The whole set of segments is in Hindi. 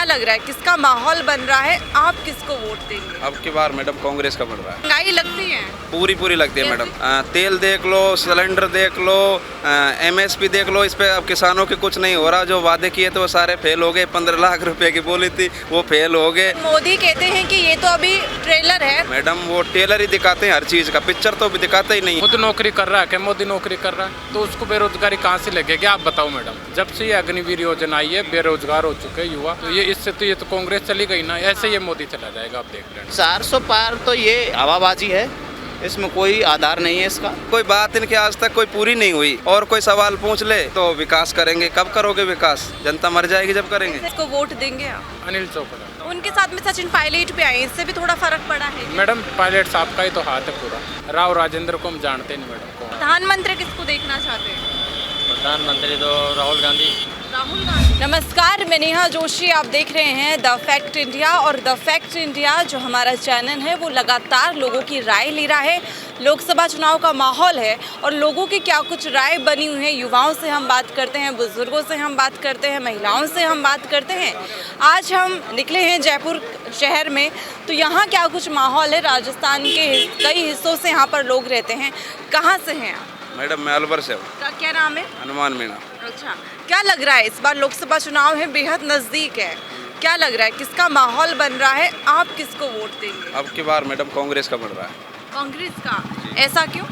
लग रहा है किसका माहौल बन रहा है, आप किसको वोट देंगे? अब की बार मैडम कांग्रेस का बढ़ रहा है। महंगाई लगती है? पूरी लगती है मैडम। तेल देख लो, सिलेंडर देख लो, MSP देख लो, इस पे अब किसानों के कुछ नहीं हो रहा। जो वादे किए थे वो सारे फेल हो गए। 15 लाख रुपए की बोली थी वो फेल हो गए। मोदी कहते हैं कि ये तो अभी ट्रेलर है। मैडम वो टेलर ही दिखाते हैं हर चीज का, पिक्चर तो दिखाते ही नहीं। खुद नौकरी कर रहा है क्या? मोदी नौकरी कर रहा है तो उसको बेरोजगारी कहाँ से लगेगी? आप बताओ मैडम। जब से ये अग्निवीर योजना आई है बेरोजगार हो चुके हैं युवा, तो ये तो कांग्रेस चली गई ना, ऐसे ये मोदी चला जाएगा। आप देख लें 400 पार तो ये हवाबाजी है, इसमें कोई आधार नहीं है इसका। कोई बात इनकी आज तक कोई पूरी नहीं हुई। और कोई सवाल पूछ ले तो विकास करेंगे। कब करोगे विकास? जनता मर जाएगी जब करेंगे। इसको वोट देंगे आप? अनिल चोपड़ा। उनके साथ में सचिन पायलट भी आए, इससे भी थोड़ा फर्क पड़ा है। मैडम पायलट साहब का ही तो हाथ है पूरा। राव राजेंद्र को हम जानते नहीं मैडम को। प्रधानमंत्री किसको देखना चाहते हैं? प्रधानमंत्री तो राहुल गांधी। नमस्कार, मैं नेहा जोशी, आप देख रहे हैं द फैक्ट इंडिया। और द फैक्ट इंडिया जो हमारा चैनल है वो लगातार लोगों की राय ले रहा है। लोकसभा चुनाव का माहौल है और लोगों की क्या कुछ राय बनी हुई है। युवाओं से हम बात करते हैं, बुजुर्गों से हम बात करते हैं, महिलाओं से हम बात करते हैं। आज हम निकले हैं जयपुर शहर में, तो यहाँ क्या कुछ माहौल है। राजस्थान के कई हिस्सों से यहाँ पर लोग रहते हैं। कहाँ से हैं आप? मैडम मैं अलवर से हूँ। क्या नाम है? हनुमान मीणा। अच्छा, क्या लग रहा है इस बार लोकसभा चुनाव है, बेहद नज़दीक है, क्या लग रहा है किसका माहौल बन रहा है, आप किसको वोट देंगे? अब की बार मैडम कांग्रेस का बढ़ रहा है। कांग्रेस का? ऐसा क्यों?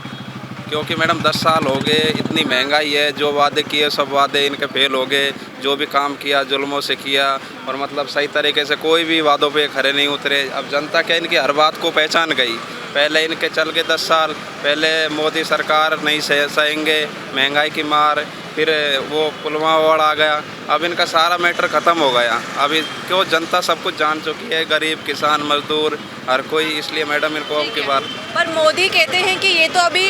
क्योंकि मैडम 10 साल हो गए, इतनी महंगाई है, जो वादे किए सब वादे इनके फेल हो गए। जो भी काम किया जुल्मों से किया और मतलब सही तरीके से कोई भी वादों पे खरे नहीं उतरे। अब जनता क्या इनकी हर बात को पहचान गई। पहले इनके चल गए 10 साल, पहले मोदी सरकार नहीं सहेंगे, महंगाई की मार, फिर वो पुलवामा वाड़ आ गया। अब इनका सारा मैटर ख़त्म हो गया। अभी क्यों जनता सब कुछ जान चुकी है, गरीब किसान मजदूर हर कोई। इसलिए मैडम इनको अब की बार। पर मोदी कहते हैं कि ये तो अभी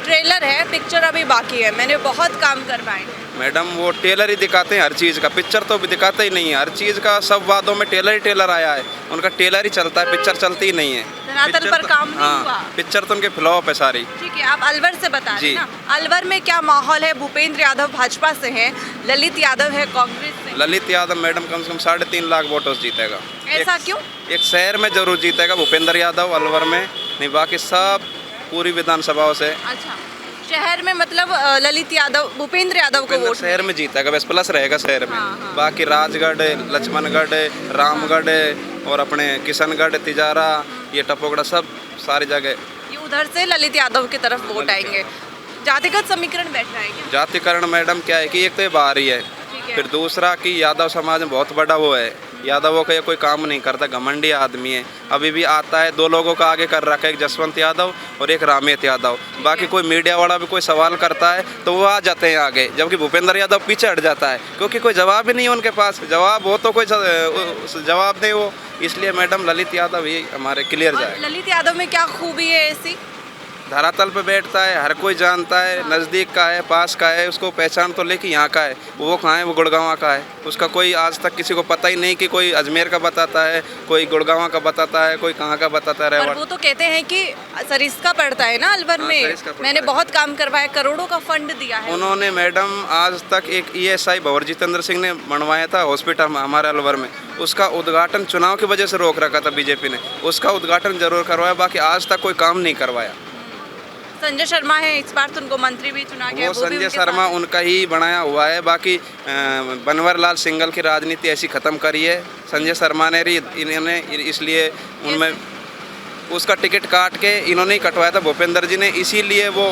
ट्रेलर है, पिक्चर अभी बाकी है, मैंने बहुत काम करवाए। मैडम वो टेलर ही दिखाते हैं हर चीज़ का, पिक्चर तो दिखाते ही नहीं है। हर चीज़ का सब वादों में टेलर ही टेलर आया है। उनका टेलर ही चलता है, पिक्चर चलती ही नहीं है। धरातल पर काम नहीं हुआ। पिक्चर तो उनके फ्लॉप है सारी। ठीक है, आप अलवर से बता रहे हैं ना, अलवर में क्या माहौल है? भूपेंद्र यादव भाजपा से हैं, ललित यादव है कांग्रेस से। ललित यादव मैडम कम से कम 3.5 लाख वोटों से जीतेगा। ऐसा क्यों? एक शहर में जरूर जीतेगा भूपेंद्र यादव, अलवर में नहीं, बाकी सब पूरी विधानसभाओं से। अच्छा, शहर में मतलब ललित यादव, भूपेंद्र यादव को वोट शहर में जीतेगा, बस प्लस रहेगा शहर में। हाँ। बाकी राजगढ़, लक्ष्मणगढ़, रामगढ़ और अपने किशनगढ़, तिजारा, ये टपोगढ़, सब सारी जगह ये उधर से ललित यादव की तरफ वोट आएंगे। जातिगत समीकरण बैठ रहा है क्या? जातिकरण मैडम क्या है कि एक तो ये बाहरी है, फिर दूसरा कि यादव समाज में बहुत बड़ा वो है। यादवों का ये कोई काम नहीं करता, घमंडी आदमी है। अभी भी आता है, 2 लोगों का आगे कर रखा है, एक जसवंत यादव और एक रामेत यादव। बाकी कोई मीडिया वाला भी कोई सवाल करता है तो वो आ जाते हैं आगे, जबकि भूपेंद्र यादव पीछे हट जाता है क्योंकि कोई जवाब ही नहीं है उनके पास। जवाब हो तो कोई जवाब नहीं हो। इसलिए मैडम ललित यादव ही हमारे क्लियर जाए। ललित यादव में क्या खूबी है ऐसी? धरातल पे बैठता है, हर कोई जानता है, नज़दीक का है, पास का है, उसको पहचान तो लेके यहाँ का है। वो कहाँ है? वो गुड़गांव का है। उसका कोई आज तक किसी को पता ही नहीं कि कोई अजमेर का बताता है, कोई गुड़गांव का बताता है, कोई कहाँ का बताता है। पर वो तो कहते हैं कि सरिस्का पड़ता है ना अलवर में, मैंने बहुत काम करवाया, करोड़ों का फंड दिया है। उन्होंने मैडम आज तक एक ESI भंवर जितेंद्र सिंह ने बनवाया था हॉस्पिटल हमारे अलवर में, उसका उद्घाटन चुनाव की वजह से रोक रखा था बीजेपी ने। उसका उद्घाटन जरूर करवाया, बाकी आज तक कोई काम नहीं करवाया। संजय शर्मा है, इस बार तो उनको मंत्री भी चुना गया। वो संजय शर्मा उनका ही बनाया हुआ है। बाकी बनवारीलाल सिंघल की राजनीति ऐसी ख़त्म करी है संजय शर्मा ने, इन्होंने, इसलिए उनमें उसका टिकट काट के इन्होंने ही कटवाया था भूपेंद्र जी ने, इसीलिए वो।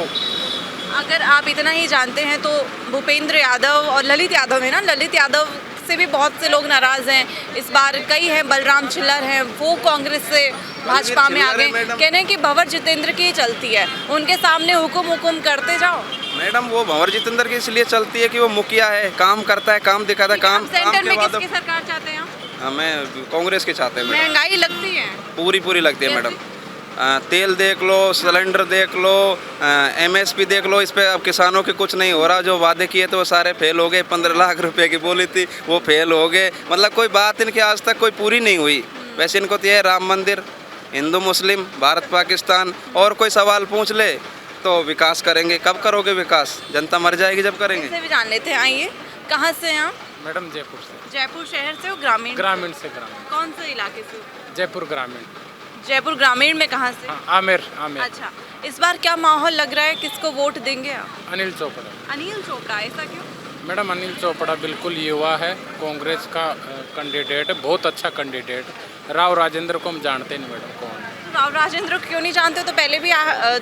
अगर आप इतना ही जानते हैं तो भूपेंद्र यादव और ललित यादव है ना, ललित यादव से भी बहुत से लोग नाराज़ हैं इस बार। कई हैं, बलराम चिल्लर हैं, वो कांग्रेस से भाजपा में आ गए, कहने हैं कि भंवर जितेंद्र की चलती है, उनके सामने हुकुम करते जाओ। मैडम वो भंवर जितेंद्र की इसलिए चलती है कि वो मुखिया है, काम करता है, काम दिखाता है। काम सेंटर में किसकी सरकार चाहते हैं? हमें कांग्रेस के चाहते हैं। महंगाई लगती है? पूरी लगती है मैडम। तेल देख लो, सिलेंडर देख लो, MSP देख लो, इस पे अब किसानों के कुछ नहीं हो रहा। जो वादे किए थे वो सारे फेल हो गए। 15 लाख रुपए की बोली थी वो फेल हो गए। मतलब कोई बात इनकी आज तक कोई पूरी नहीं हुई। वैसे इनको तो ये राम मंदिर, हिंदू मुस्लिम, भारत पाकिस्तान, और कोई सवाल पूछ ले तो विकास करेंगे। कब करोगे विकास? जनता मर जाएगी जब करेंगे। भी जान लेते हैं, आइए। कहाँ से हैं आप? मैडम जयपुर से। जयपुर शहर से हो ग्रामीण? ग्रामीण से ग्रामीण। कौन से इलाके से? जयपुर ग्रामीण। जयपुर ग्रामीण में कहाँ से? हाँ, आमेर आमेर। अच्छा, इस बार क्या माहौल लग रहा है, किसको वोट देंगे आप? अनिल चोपड़ा। अनिल चोपड़ा, ऐसा क्यों? मैडम अनिल चोपड़ा बिल्कुल युवा है, कांग्रेस का कैंडिडेट है, बहुत अच्छा कैंडिडेट। राव राजेंद्र को हम जानते नहीं मैडम कौन है। तो राव राजेंद्र को क्यों नहीं जानते? तो पहले भी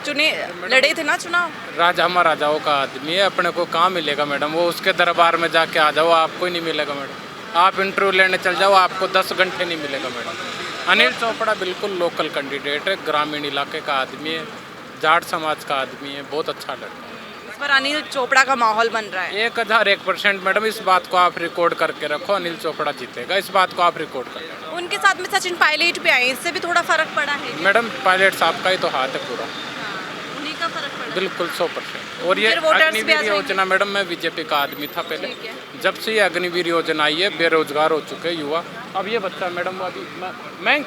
चुने लड़े थे ना चुनाव। राजा महाराजाओं का आदमी है, अपने को कहाँ मिलेगा मैडम? वो उसके दरबार में जाके आ जाओ, आपको ही नहीं मिलेगा मैडम। आप इंटरव्यू लेने चल जाओ, आपको 10 घंटे नहीं मिलेगा मैडम। अनिल चोपड़ा बिल्कुल लोकल कैंडिडेट है, ग्रामीण इलाके का आदमी है, जाट समाज का आदमी है, बहुत अच्छा लड़का है। इस बार अनिल चोपड़ा का माहौल बन रहा है। 1001% मैडम, इस बात को आप रिकॉर्ड करके रखो, अनिल चोपड़ा जीतेगा, इस बात को आप रिकॉर्ड कर लेना। उनके साथ में सचिन पायलट भी आए, इससे भी थोड़ा फर्क पड़ा है क्या? मैडम पायलट साहब का ही तो हाथ है पूरा, हाँ, उन्हीं का फर्क पड़ा। बिल्कुल 100%। और ये फिर वोटर्स भी आ अग्निवीर जाएंगे। योजना मैडम, मैं बीजेपी का आदमी था पहले, ठीक है। जब से ये अग्निवीर योजना आई है बेरोजगार हो चुके युवा। अब ये बच्चा मैडम, अभी मैं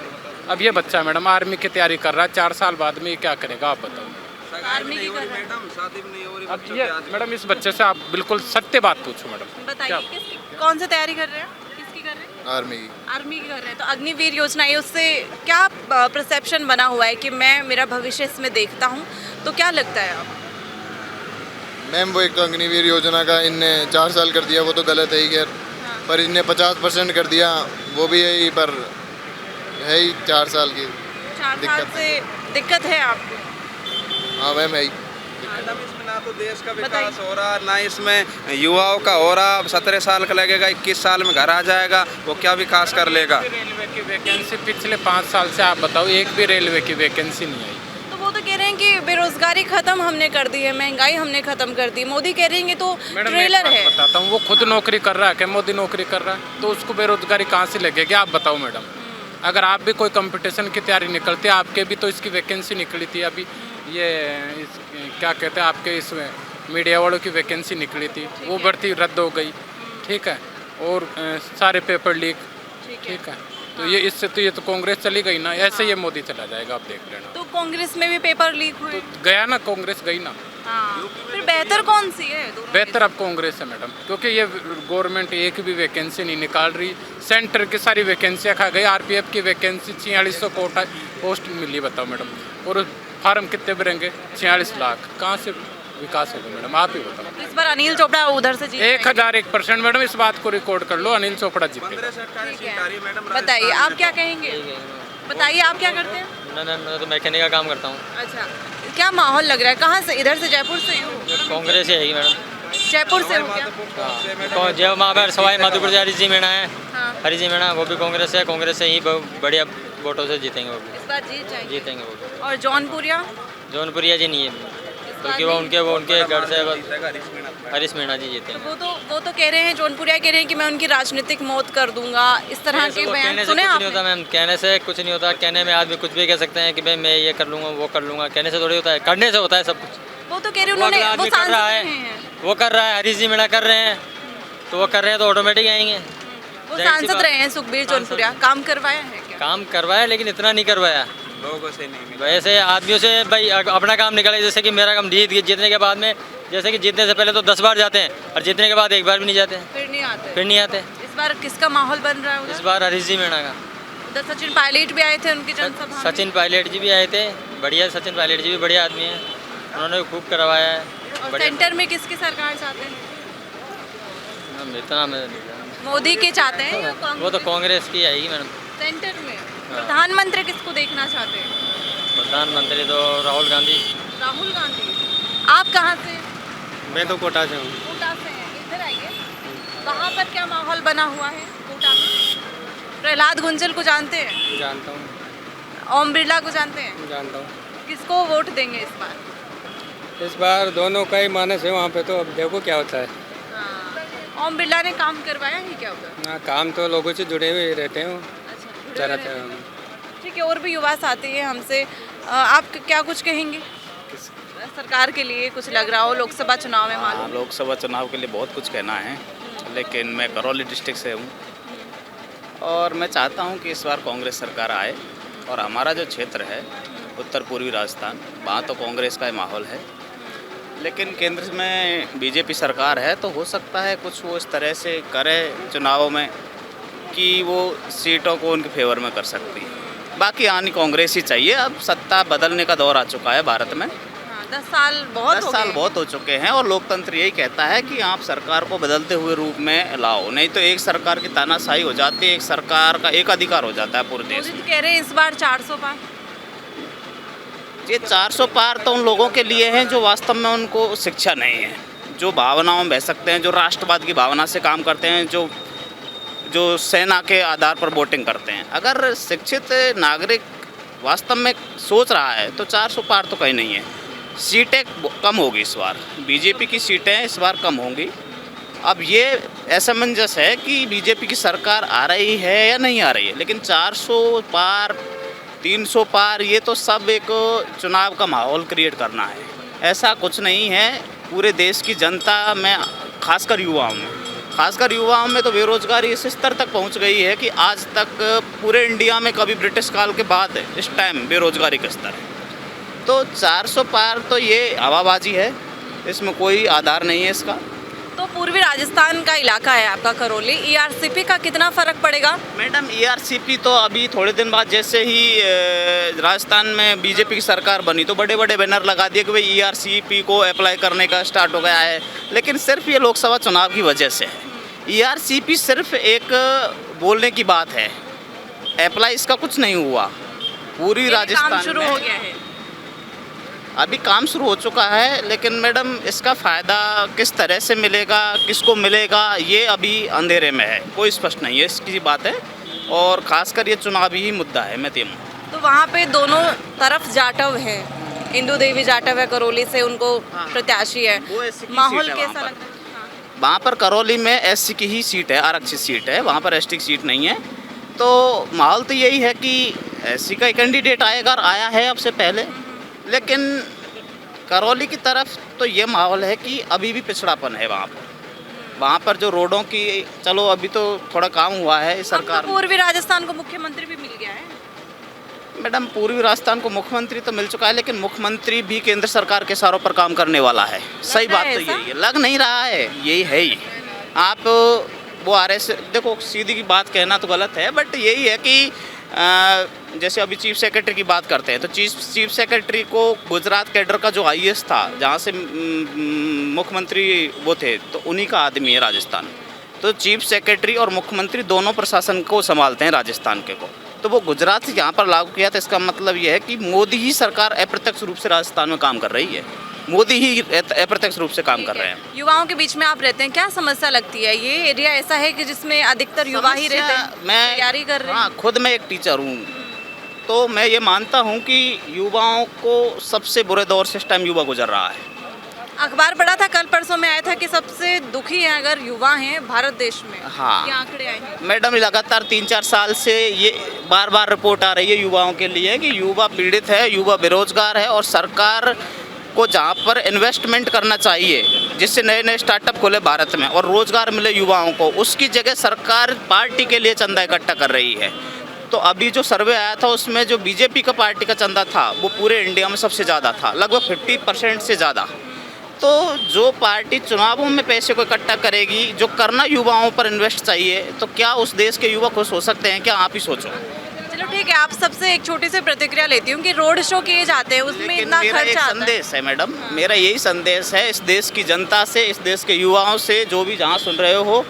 अब ये बच्चा मैडम आर्मी की तैयारी कर रहा है, 4 साल बाद में ये क्या करेगा आप बताओ? आर्मी की कर रहा है। मैडम शादी भी नहीं हो रही अब बच्चों ये की आज। मैडम इस बच्चे से आप बिल्कुल सत्य बात पूछो मैडम। बताइए कौन सी तैयारी कर रहे हैं? किसकी कर रहे हैं? आर्मी की। आर्मी की कर रहे हैं। तो अग्निवीर योजना है, उससे क्या परसेप्शन बना हुआ है कि मैं मेरा भविष्य इसमें देखता हूँ, तो क्या लगता है आप? मैम वो एक तो अग्निवीर योजना का इनने 4 साल कर दिया, वो तो गलत है ही खैर, पर इनने 50% कर दिया, वो भी है ही, पर है ही 4 साल की 4 साल दिक्कत। से दिक्कत है आपको? हाँ मैम है ही। मैडम इसमें ना तो देश का बताइए। विकास हो रहा, ना इसमें युवाओं का हो रहा। अब 17 साल का लगेगा, 21 साल में घर आ जाएगा, वो क्या विकास कर लेगा? रेलवे की वैकेंसी पिछले 5 साल से आप बताओ, एक भी रेलवे की वैकेंसी नहीं आई। तो वो तो कह रहे हैं कि बेरोजगारी खत्म हमने कर दी है, महंगाई हमने खत्म कर दी। मोदी कह रहे हैं तो मैडम ट्रेलर है। बताता हूँ, वो खुद नौकरी कर रहा है क्या? मोदी नौकरी कर रहा है, तो उसको बेरोजगारी कहाँ से लगेगी आप बताओ मैडम? अगर आप भी कोई कंपटीशन की तैयारी निकलती, आपके भी तो इसकी वैकेंसी निकली थी अभी, ये क्या कहते हैं आपके इसमें मीडिया वालों की वैकेंसी निकली थी, वो भर्ती रद्द हो गई, ठीक है। और सारे पेपर लीक, ठीक है। तो ये इससे तो ये तो कांग्रेस चली गई ना, ऐसे ये मोदी चला जाएगा, आप देख लेना। तो कांग्रेस में भी पेपर लीक हुए। गया ना, कांग्रेस गई ना। हाँ, फिर बेहतर कौन सी है? दोनों बेहतर अब कांग्रेस है मैडम, क्योंकि ये गवर्नमेंट एक भी वैकेंसी नहीं निकाल रही, सेंटर की सारी वैकेंसियाँ खा गई। आरपीएफ की वैकेंसी 4600 कोटा पोस्ट मिली, बताओ मैडम, और फार्म कितने भरेंगे? 46 लाख, कहाँ से विकास होगा मैडम, आप ही बताओ। तो इस बार अनिल चोपड़ा उधर से जीत 1001% मैडम, इस बात को रिकॉर्ड कर लो, अनिल चोपड़ा जीते। 15 से 28 ठीक सीट आ रही है है। मैडम। बताइए आप क्या कहेंगे? बताइए आप क्या करते हैं? मैं तो मैकेनिक का काम करता हूँ। अच्छा, क्या माहौल लग रहा है? कहाँ से? इधर से जयपुर से ही हो? कांग्रेस ही है मैडम। जयपुर से हो क्या? जब वहाँ पर सवाई माधोपुर से हरी जी मीणा है, हाँ, हरी जी मीणा, वो भी कांग्रेस है, कांग्रेस से ही बढ़िया वोटों से जीतेंगे, वो भी इस बार जीत जाएंगे। जीतेंगे वो भी। और जौनपुरिया? जौनपुरिया जी नहीं है, क्योंकि वो उनके घर से हरीश मीणा जी जीतेंगे। वो तो कह रहे हैं, जौनपुरिया कह रहे हैं कि मैं उनकी राजनीतिक मौत कर दूंगा, इस तरह के बयान कहने से सुने कुछ नहीं आपने? होता मैम, कहने से कुछ नहीं होता। कहने में आदमी कुछ भी कह सकते हैं कि भाई मैं ये कर लूँगा, वो कर लूँगा, कहने से थोड़ी होता है, करने से होता है सब कुछ। वो तो कह रहे हैं वो उन्होंने, अगला वो आदमी कर सांसद रहा रहे है, हैं, वो कर रहा है, हरीश जी मीणा कर रहे हैं, तो वो कर रहे हैं तो ऑटोमेटिक आएंगे। वो जाहिर सी सांसद बात। रहे हैं सुखबीर जौनपुरिया, काम करवाया है क्या? काम करवाया लेकिन इतना नहीं करवाया। लोगों से नहीं मिला। वैसे आदमियों से भाई अपना काम निकाले, जैसे कि मेरा काम जीतने के बाद में, जैसे कि जीतने से पहले तो 10 बार जाते हैं और जीतने के बाद एक बार भी नहीं जाते, फिर नहीं आते। फिर नहीं आते। इस बार किसका माहौल बन रहा है इस उधर? बार हरीश जी मीणा का। उधर सचिन पायलट भी आए थे उनकी जनसभा में। सचिन पायलट जी भी आए थे, बढ़िया। सचिन पायलट जी भी बढ़िया आदमी हैं, उन्होंने खूब करवाया है। और बढ़िया। सेंटर में किसकी सरकार चाहते हैं? इतना मैं नहीं जानता। मोदी के चाहते हैं या कांग्रेस? वो तो कांग्रेस की आएगी मैडम। सेंटर में प्रधानमंत्री किसको देखना चाहते हैं? प्रधानमंत्री तो राहुल गांधी। राहुल गांधी। आप कहाँ से? मैं तो कोटा से हूँ। कोटा से हैं। इधर आइए। वहाँ पर क्या माहौल बना हुआ है कोटा में? प्रहलाद गुंजल को जानते हैं? जानता हूँ, ओम बिरला को जानते हैं? जानता हूँ। किसको वोट देंगे इस बार? इस बार दोनों का ही मानस है वहाँ पे, तो अब देखो क्या होता है। हाँ। ओम बिरला ने काम करवाया ही क्या उधर? ना काम तो लोगों से जुड़े हुए रहते हैं, अच्छा, जुड़े ज़्यादा हुए रहते हैं। ठीक है, और भी युवा साथी है हमसे। आप क्या कुछ कहेंगे सरकार के लिए? कुछ लग रहा हो लोकसभा चुनाव में हाँ, मालूम? लोकसभा चुनाव के लिए बहुत कुछ कहना है, लेकिन मैं करौली डिस्ट्रिक्ट से हूँ और मैं चाहता हूँ कि इस बार कांग्रेस सरकार आए। और हमारा जो क्षेत्र है उत्तर पूर्वी राजस्थान, वहाँ तो कांग्रेस का ही माहौल है। लेकिन केंद्र में बीजेपी सरकार है तो हो सकता है कुछ वो इस तरह से करे चुनावों में कि वो सीटों को उनके फेवर में कर सकती है। बाकी आनी कांग्रेस ही चाहिए। अब सत्ता बदलने का दौर आ चुका है भारत में। 10 साल बहुत 10 हो साल गए। बहुत हो चुके हैं और लोकतंत्र यही कहता है कि आप सरकार को बदलते हुए रूप में लाओ, नहीं तो एक सरकार की तानाशाही हो जाती है, एक सरकार का एक अधिकार हो जाता है पूरे देश मोदी में। तो कह रहे हैं इस बार 400 पार। ये 400 पार तो उन लोगों के लिए हैं जो वास्तव में उनको शिक्षा नहीं है, जो भावनाओं में बह सकते हैं, जो राष्ट्रवाद की भावना से काम करते हैं, जो सेना के आधार पर वोटिंग करते हैं। अगर शिक्षित नागरिक वास्तव में सोच रहा है तो 400 पार तो कहीं नहीं है। सीटें कम होगी इस बार, बीजेपी की सीटें इस बार कम होंगी। अब ये असमंजस है कि बीजेपी की सरकार आ रही है या नहीं आ रही है, लेकिन 400 पार 300 पार ये तो सब एक चुनाव का माहौल क्रिएट करना है। ऐसा कुछ नहीं है। पूरे देश की जनता में, खासकर युवाओं में तो बेरोजगारी इस स्तर तक पहुंच गई है कि आज तक पूरे इंडिया में कभी ब्रिटिश काल के बाद इस टाइम बेरोजगारी का स्तर है। तो 400 पार तो ये हवाबाजी है, इसमें कोई आधार नहीं है इसका। तो पूर्वी राजस्थान का इलाका है आपका करौली, ईआरसीपी का कितना फर्क पड़ेगा? मैडम ईआरसीपी तो अभी थोड़े दिन बाद जैसे ही राजस्थान में बीजेपी की सरकार बनी तो बड़े बड़े बैनर लगा दिए कि भाई ईआरसीपी को अप्लाई करने का स्टार्ट हो गया है, लेकिन सिर्फ ये लोकसभा चुनाव की वजह से है। ईआरसीपी सिर्फ एक बोलने की बात है, अप्लाई इसका कुछ नहीं हुआ। पूरी ये राजस्थान काम शुरू में हो गया है। अभी काम शुरू हो चुका है, लेकिन मैडम इसका फ़ायदा किस तरह से मिलेगा, किसको मिलेगा, ये अभी अंधेरे में है, कोई स्पष्ट नहीं है इसकी बात है। और ख़ासकर ये चुनावी ही मुद्दा है। मैं तो वहाँ पे दोनों तरफ जाटव है, इंदू देवी जाटव है करौली से, उनको प्रत्याशी है। वो SC की माहौल सीट है कैसा वहाँ लग रहा है? वहाँ पर करौली में एससी की ही सीट है, आरक्षित सीट है, वहाँ पर एसटी की सीट नहीं है। तो माहौल तो यही है कि एससी का कैंडिडेट आएगा और आया है अब से पहले, लेकिन करौली की तरफ तो ये माहौल है कि अभी भी पिछड़ापन है वहाँ पर जो रोडों की, चलो अभी तो थोड़ा काम हुआ है अब सरकार तो पूर्वी राजस्थान को मुख्यमंत्री भी मिल गया है। मैडम पूर्वी राजस्थान को मुख्यमंत्री तो मिल चुका है, लेकिन मुख्यमंत्री भी केंद्र सरकार के इशारों पर काम करने वाला है। सही बात तो ऐसा? यही है, लग नहीं रहा है, यही है ही। आप वो RS देखो, सीधी की बात कहना तो गलत है, बट यही है कि जैसे अभी चीफ सेक्रेटरी की बात करते हैं तो चीफ सेक्रेटरी को गुजरात कैडर का जो IAS था, जहाँ से मुख्यमंत्री वो थे, तो उन्हीं का आदमी है राजस्थान। तो चीफ सेक्रेटरी और मुख्यमंत्री दोनों प्रशासन को संभालते हैं राजस्थान के को। तो वो गुजरात से यहाँ पर लागू किया, तो इसका मतलब ये है कि मोदी ही सरकार अप्रत्यक्ष रूप से राजस्थान में काम कर रही है, मोदी ही अप्रत्यक्ष रूप से काम कर रहे हैं। युवाओं के बीच में आप रहते हैं, क्या समस्या लगती है? ये एरिया ऐसा है कि जिसमें अधिकतर युवा ही रहते हैं, मैं तैयारी कर रहे हैं। हाँ, खुद मैं एक टीचर हूँ, तो मैं ये मानता हूँ कि युवाओं को सबसे बुरे दौर से इस टाइम युवा गुजर रहा है। अखबार पढ़ा था, कल परसों में आया था कि सबसे दुखी हैं अगर युवा हैं भारत देश में। हाँ। ये आंकड़े आए हैं। मैडम लगातार 3-4 साल से ये बार बार रिपोर्ट आ रही है युवाओं के लिए कि युवा पीड़ित है, युवा बेरोजगार है, और सरकार को जहाँ पर इन्वेस्टमेंट करना चाहिए जिससे नए नए स्टार्टअप खुले भारत में और रोजगार मिले युवाओं को, उसकी जगह सरकार पार्टी के लिए चंदा इकट्ठा कर रही है। तो अभी जो सर्वे आया था उसमें जो बीजेपी का पार्टी का चंदा था वो पूरे इंडिया में सबसे ज़्यादा था, लगभग 50% से ज़्यादा। तो जो पार्टी चुनावों में पैसे को इकट्ठा करेगी, जो करना युवाओं पर इन्वेस्ट चाहिए, तो क्या उस देश के युवा खुश हो सकते हैं? क्या आप ही सोचो। चलो ठीक है, आप सबसे एक छोटी सी प्रतिक्रिया लेती हूँ कि रोड शो किए जाते हैं, उसमें लेकिन इतना मेरा खर्च एक आता है। संदेश है मैडम, मेरा यही संदेश है इस देश की जनता से, इस देश के युवाओं से, जो भी जहाँ सुन रहे हो,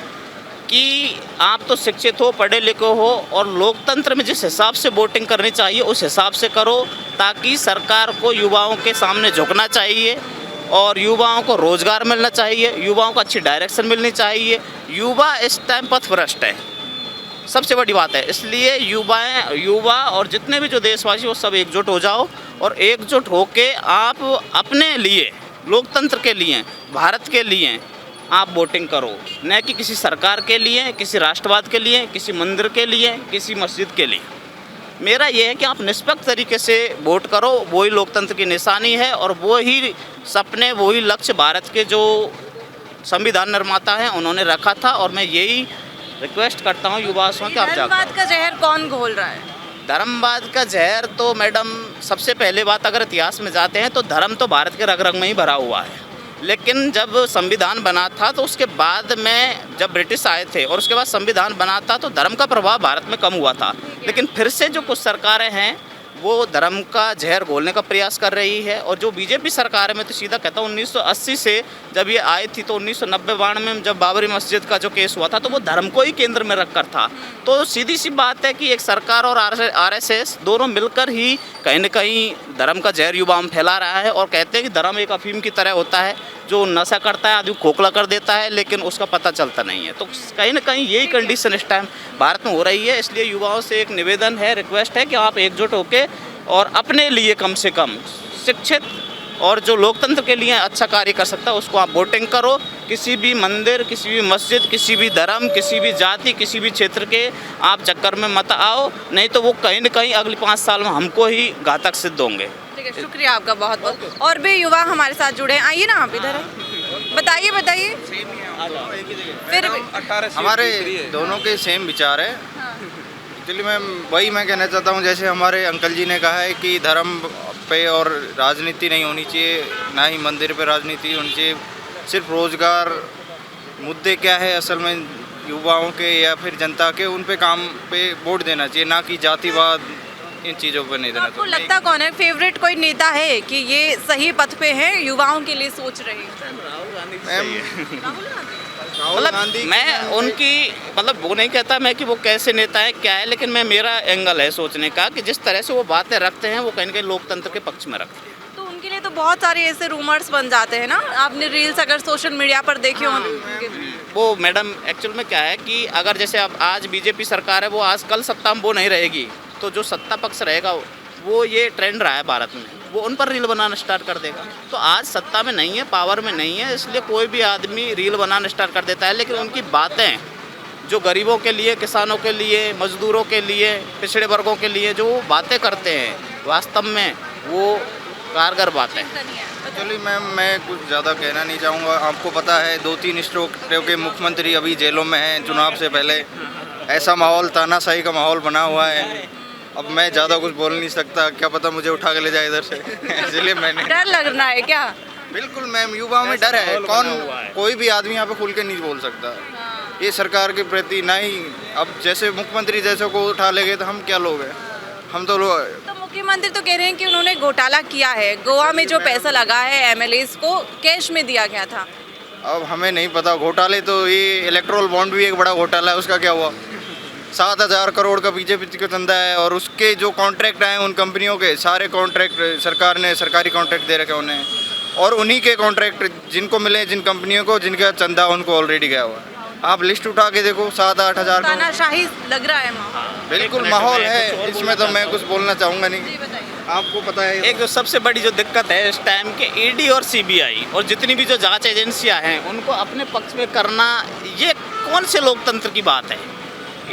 कि आप तो शिक्षित हो, पढ़े लिखे हो, और लोकतंत्र में जिस हिसाब से वोटिंग करनी चाहिए उस हिसाब से करो, ताकि सरकार को युवाओं के सामने झुकना चाहिए और युवाओं को रोजगार मिलना चाहिए, युवाओं को अच्छी डायरेक्शन मिलनी चाहिए। युवा इस टाइम पथभ्रष्ट है, सबसे बड़ी बात है। इसलिए युवा और जितने भी जो देशवासी वो सब एकजुट हो जाओ, और एकजुट होके आप अपने लिए, लोकतंत्र के लिए, भारत के लिए आप वोटिंग करो, न कि किसी सरकार के लिए, किसी राष्ट्रवाद के लिए, किसी मंदिर के लिए, किसी मस्जिद के लिए। मेरा ये है कि आप निष्पक्ष तरीके से वोट करो, वही लोकतंत्र की निशानी है, और वही सपने, वही लक्ष्य भारत के जो संविधान निर्माता हैं उन्होंने रखा था। और मैं यही रिक्वेस्ट करता हूँ युवा से कि आप धर्मवाद का जहर कौन घोल रहा है? धर्मवाद का जहर तो मैडम, सबसे पहले बात अगर इतिहास में जाते हैं तो धर्म तो भारत के रग रग में ही भरा हुआ है। लेकिन जब संविधान बना था तो उसके बाद में जब ब्रिटिश आए थे और उसके बाद संविधान बना था तो धर्म का प्रभाव भारत में कम हुआ था। लेकिन फिर से जो कुछ सरकारें हैं वो धर्म का जहर घोलने का प्रयास कर रही है। और जो बीजेपी सरकार है, मैं तो सीधा कहता हूँ 1980 से जब ये आई थी तो 1990-92 में जब बाबरी मस्जिद का जो केस हुआ था तो वो धर्म को ही केंद्र में रखकर था। तो सीधी सी बात है कि एक सरकार और आरएसएस दोनों मिलकर ही कहीं न कहीं धर्म का जहर युवाओं में फैला रहा है। और कहते हैं कि धर्म एक अफीम की तरह होता है जो नशा करता है, आदमी खोखला कर देता है, लेकिन उसका पता चलता नहीं है। तो कहीं ना कहीं यही कंडीशन इस टाइम भारत में हो रही है। इसलिए युवाओं से एक निवेदन है, रिक्वेस्ट है कि आप एकजुट होकर और अपने लिए कम से कम शिक्षित और जो लोकतंत्र के लिए अच्छा कार्य कर सकता है उसको आप वोटिंग करो। किसी भी मंदिर, किसी भी मस्जिद, किसी भी धर्म, किसी भी जाति, किसी भी क्षेत्र के आप चक्कर में मत आओ, नहीं तो वो कहीं न कहीं अगले 5 साल में हमको ही घातक सिद्ध होंगे। ठीक है, शुक्रिया आपका बहुत बहुत। और भी युवा हमारे साथ जुड़े हैं, आइए ना आप इधर, बताइए बताइए। फिर हमारे दोनों के सेम विचार है। एक्चुअली मैं कहना चाहता हूँ, जैसे हमारे अंकल जी ने कहा है कि धर्म पे और राजनीति नहीं होनी चाहिए, ना ही मंदिर पे राजनीति होनी चाहिए। सिर्फ रोज़गार मुद्दे क्या है असल में युवाओं के या फिर जनता के, उन पे काम पे वोट देना चाहिए, ना कि जातिवाद इन चीज़ों पर नहीं देना आपको चाहिए। लगता कौन है फेवरेट कोई नेता है कि ये सही पथ पे है, युवाओं के लिए सोच रहे हैं? मतलब मैं उनकी मतलब वो नहीं कहता मैं कि वो कैसे नेता है क्या है, लेकिन मैं मेरा एंगल है सोचने का कि जिस तरह से वो बातें रखते हैं वो कहीं न कहीं लोकतंत्र के पक्ष में रखते हैं। तो उनके लिए तो बहुत सारे ऐसे रूमर्स बन जाते हैं ना, आपने रील्स अगर सोशल मीडिया पर देखे हो। वो मैडम एक्चुअल में क्या है कि अगर जैसे अब आज बीजेपी सरकार है, वो आज कल सत्ता में वो नहीं रहेगी, तो जो सत्ता पक्ष रहेगा वो ये ट्रेंड रहा है भारत में, वो उन पर रील बनाना स्टार्ट कर देगा। तो आज सत्ता में नहीं है, पावर में नहीं है, इसलिए कोई भी आदमी रील बनाना स्टार्ट कर देता है। लेकिन उनकी बातें जो गरीबों के लिए, किसानों के लिए, मजदूरों के लिए, पिछड़े वर्गों के लिए जो बातें करते हैं वास्तव में वो कारगर बात है। एक्चुअली मैं कुछ ज़्यादा कहना नहीं चाहूँगा। आपको पता है 2-3 स्टेटों के मुख्यमंत्री अभी जेलों में हैं चुनाव से पहले। ऐसा माहौल, तानाशाही का माहौल बना हुआ है। अब मैं ज़्यादा कुछ बोल नहीं सकता, क्या पता मुझे उठा के ले जाए इधर से इसलिए मैंने। डर लग रहा है क्या? बिल्कुल मैम, युवाओं में डर है। कोई भी आदमी यहाँ पे खुल के नहीं बोल सकता ये सरकार के प्रति। ना ही अब जैसे मुख्यमंत्री जैसे को उठा ले गए तो हम क्या लोग हैं, हम तो लोग। तो मुख्यमंत्री तो कह रहे हैं कि उन्होंने घोटाला किया है, गोवा में जो पैसा लगा है एमएलएस को कैश में दिया गया था। अब हमें नहीं पता घोटाले, तो ये इलेक्ट्रोल बॉन्ड भी एक बड़ा घोटाला है, उसका क्या हुआ? 7,000 करोड़ का बीजेपी का धंधा है और उसके जो कॉन्ट्रैक्ट आए उन कंपनियों के सारे कॉन्ट्रैक्ट सरकार ने सरकारी कॉन्ट्रैक्ट दे रखे उन्हें, और उन्हीं के कॉन्ट्रैक्ट जिनको मिले, जिन कंपनियों को जिनका चंदा उनको ऑलरेडी गया हुआ। आप लिस्ट उठा के देखो, 7-8 हज़ार। तानाशाही लग रहा है माहौल। बिल्कुल माहौल है, इसमें तो मैं कुछ बोलना चाहूँगा नहीं। आपको पता है एक जो सबसे बड़ी जो दिक्कत है इस टाइम के ईडी और सीबीआई और जितनी भी जो जांच एजेंसियां हैं उनको अपने पक्ष में करना, ये कौन से लोकतंत्र की बात है?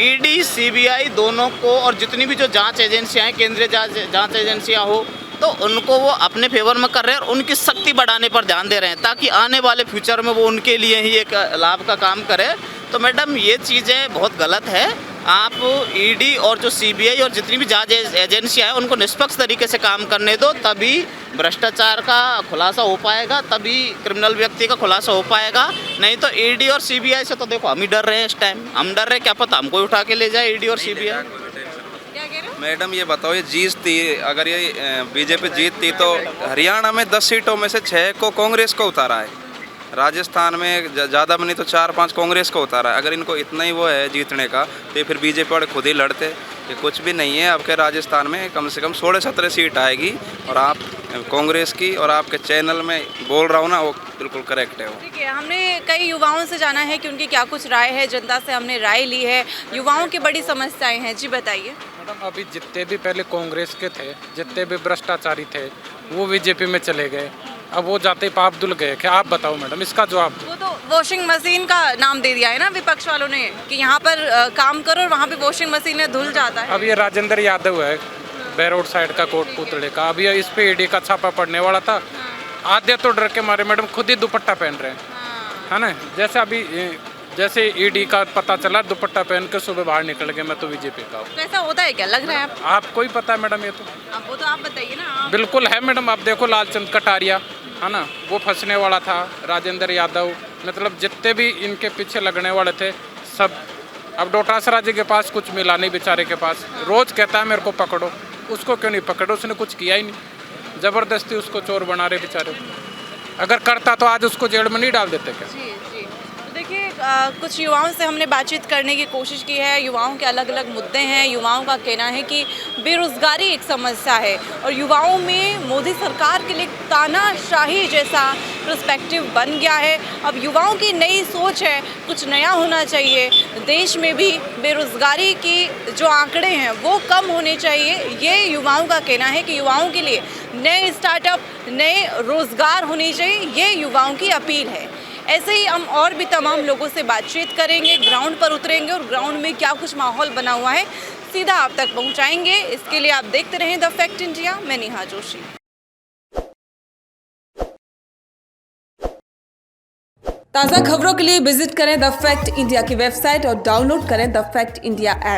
ईडी सीबीआई दोनों को और जितनी भी जो जांच एजेंसियां हैं, केंद्रीय जांच एजेंसियां हो, तो उनको वो अपने फेवर में कर रहे हैं और उनकी शक्ति बढ़ाने पर ध्यान दे रहे हैं ताकि आने वाले फ्यूचर में वो उनके लिए ही एक लाभ का काम करे। तो मैडम ये चीज़ें बहुत गलत है। आप ईडी और जो सीबीआई और जितनी भी जांच एजेंसियां हैं उनको निष्पक्ष तरीके से काम करने दो, तभी भ्रष्टाचार का खुलासा हो पाएगा, तभी क्रिमिनल व्यक्ति का खुलासा हो पाएगा। नहीं तो ईडी और सीबीआई से तो देखो हम ही डर रहे हैं इस टाइम, हम डर रहे हैं, क्या पता हमको उठा के ले जाए ईडी और सीबीआई। मैडम ये बताओ, ये जीतती, अगर ये बीजेपी जीतती तो हरियाणा में 10 सीटों में से 6 को कांग्रेस को उतारा है, राजस्थान में ज़्यादा में नहीं तो 4-5 कांग्रेस को उतारा है। अगर इनको इतना ही वो है जीतने का तो फिर बीजेपी वाले खुद ही लड़ते। ये कुछ भी नहीं है। आपके राजस्थान में कम से कम 16-17 सीट आएगी और आप कांग्रेस की, और आपके चैनल में बोल रहा हूँ ना वो बिल्कुल करेक्ट है। वो ठीक है, हमने कई युवाओं से जाना है कि उनकी क्या कुछ राय है, जनता से हमने राय ली है, युवाओं की बड़ी समस्याएं हैं। जी बताइए। मैडम अभी जितने भी पहले कांग्रेस के थे, जितने भी भ्रष्टाचारी थे वो बीजेपी में चले गए, अब वो जाते पाप धुल गए। क्या आप बताओ मैडम इसका जवाब? वो तो वॉशिंग मशीन का नाम दे दिया है ना विपक्ष वालों ने कि यहाँ पर काम करो और वहाँ पे वॉशिंग मशीन में धुल जाता है। अब ये राजेंद्र यादव है बैरोड साइड का, कोटपुतले का, अभी इस पे ईडी का छापा पड़ने वाला था। आधे तो डर के मारे मैडम खुद ही दुपट्टा पहन रहे हैं, है ना। जैसे अभी जैसे ईडी का पता चला, दुपट्टा पहन के सुबह बाहर निकल गए, मैं तो बीजेपी का हूँ। तो ऐसा होता है क्या, लग रहा है आपको ही पता है मैडम ये तो? अब वो तो आप बताइए ना। बिल्कुल है मैडम। आप देखो लालचंद कटारिया, है ना, वो फंसने वाला था। राजेंद्र यादव, मतलब जितने भी इनके पीछे लगने वाले थे सब। अब डोटासरा जी के पास कुछ मिला नहीं, बेचारे के पास रोज़ कहता है मेरे को पकड़ो, उसको क्यों नहीं पकड़ो? उसने कुछ किया ही नहीं, ज़बरदस्ती उसको चोर बना रहे बेचारे। अगर करता तो आज उसको जेल में नहीं डाल देते क्या? जी जी। तो देखिए कुछ युवाओं से हमने बातचीत करने की कोशिश की है। युवाओं के अलग अलग मुद्दे हैं। युवाओं का कहना है कि बेरोज़गारी एक समस्या है और युवाओं में मोदी सरकार के लिए तानाशाही जैसा पर्सपेक्टिव बन गया है। अब युवाओं की नई सोच है, कुछ नया होना चाहिए। देश में भी बेरोज़गारी की जो आंकड़े हैं वो कम होने चाहिए। ये युवाओं का कहना है कि युवाओं के लिए नए स्टार्टअप, नए रोज़गार होने चाहिए। ये युवाओं की अपील है। ऐसे ही हम और भी तमाम लोगों से बातचीत करेंगे, ग्राउंड पर उतरेंगे और ग्राउंड में क्या कुछ माहौल बना हुआ है सीधा आप तक पहुंचाएंगे। इसके लिए आप देखते रहें द फैक्ट इंडिया। मैं नेहा जोशी। ताज़ा खबरों के लिए विजिट करें द फैक्ट इंडिया की वेबसाइट और डाउनलोड करें द फैक्ट इंडिया ऐप।